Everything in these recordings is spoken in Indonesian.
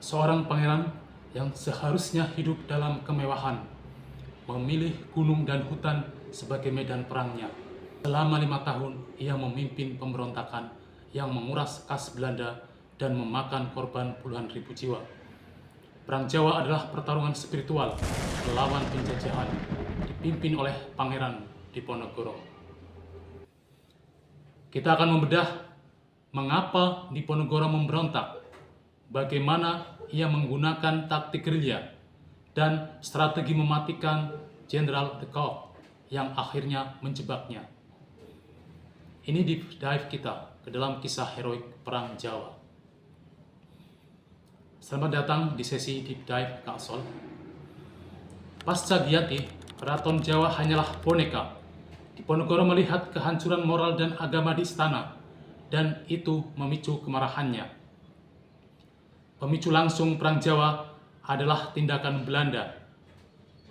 Seorang pangeran yang seharusnya hidup dalam kemewahan, memilih gunung dan hutan sebagai medan perangnya. Selama 5 tahun, ia memimpin pemberontakan yang menguras kas Belanda dan memakan korban puluhan ribu jiwa. Perang Jawa adalah pertarungan spiritual melawan penjajahan, dipimpin oleh Pangeran Diponegoro. Kita akan membedah mengapa Diponegoro memberontak, bagaimana ia menggunakan taktik gerilya, dan strategi mematikan Jenderal de Kock yang akhirnya menjebaknya. Ini deep dive kita ke dalam kisah heroik Perang Jawa. Selamat datang di sesi deep dive Kak Sol. Pasca Giyanti, Keraton Jawa hanyalah boneka. Diponegoro melihat kehancuran moral dan agama di istana, dan itu memicu kemarahannya. Pemicu langsung Perang Jawa adalah tindakan Belanda.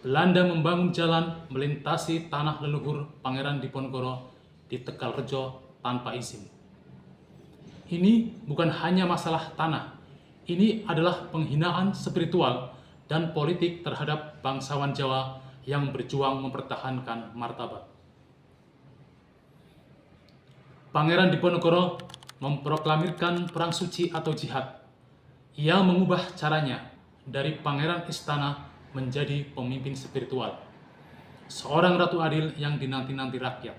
Belanda membangun jalan melintasi tanah leluhur Pangeran Diponegoro di Tegalrejo tanpa izin. Ini bukan hanya masalah tanah, ini adalah penghinaan spiritual dan politik terhadap bangsawan Jawa yang berjuang mempertahankan martabat. Pangeran Diponegoro memproklamirkan perang suci atau jihad. Ia mengubah caranya dari pangeran istana menjadi pemimpin spiritual, seorang ratu adil yang dinanti-nanti rakyat.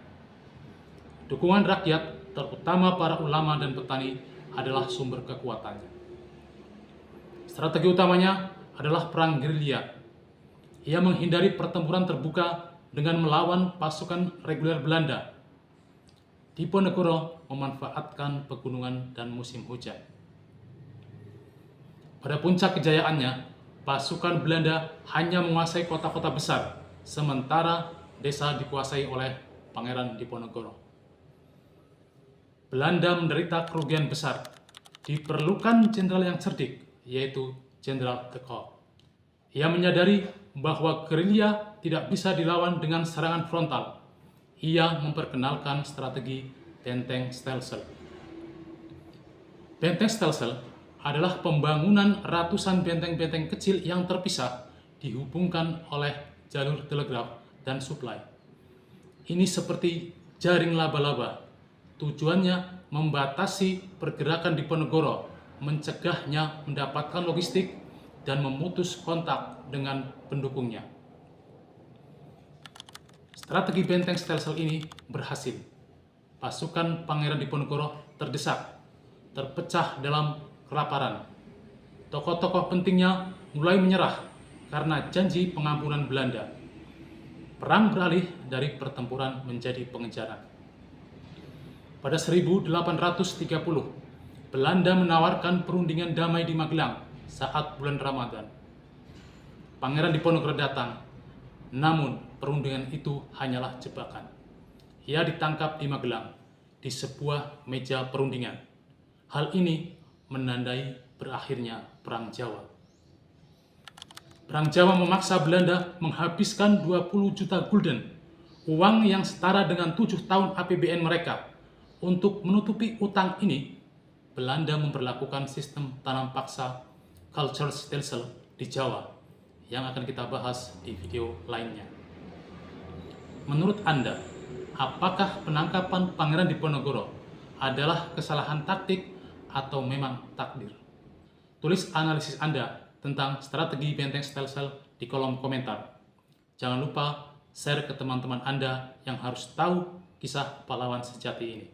Dukungan rakyat, terutama para ulama dan petani, adalah sumber kekuatannya. Strategi utamanya adalah perang gerilya. Ia menghindari pertempuran terbuka dengan melawan pasukan reguler Belanda. Diponegoro memanfaatkan pegunungan dan musim hujan. Pada puncak kejayaannya, pasukan Belanda hanya menguasai kota-kota besar, sementara desa dikuasai oleh Pangeran Diponegoro. Belanda menderita kerugian besar. Diperlukan jenderal yang cerdik, yaitu Jenderal de Kock. Ia menyadari bahwa gerilya tidak bisa dilawan dengan serangan frontal. Ia memperkenalkan strategi benteng stelsel. Benteng stelsel adalah pembangunan ratusan benteng-benteng kecil yang terpisah dihubungkan oleh jalur telegraf dan suplai. Ini seperti jaring laba-laba. Tujuannya membatasi pergerakan Diponegoro, mencegahnya mendapatkan logistik dan memutus kontak dengan pendukungnya. Strategi benteng stelsel ini berhasil. Pasukan Pangeran Diponegoro terdesak, terpecah dalam kelaparan. Tokoh-tokoh pentingnya mulai menyerah karena janji pengampunan Belanda. Perang beralih dari pertempuran menjadi pengejaran. Pada 1830, Belanda menawarkan perundingan damai di Magelang saat bulan Ramadan. Pangeran Diponegoro datang, namun perundingan itu hanyalah jebakan. Ia ditangkap di Magelang, di sebuah meja perundingan. Hal ini menandai berakhirnya Perang Jawa. Perang Jawa memaksa Belanda menghabiskan 20 juta gulden, uang yang setara dengan 7 tahun APBN mereka. Untuk menutupi utang ini, Belanda memperlakukan sistem tanam paksa culture stelsel di Jawa yang akan kita bahas di video lainnya. Menurut Anda, apakah penangkapan Pangeran Diponegoro adalah kesalahan taktik atau memang takdir? Tulis analisis Anda tentang strategi benteng stelsel di kolom komentar. Jangan lupa share ke teman-teman Anda yang harus tahu kisah pahlawan sejati ini.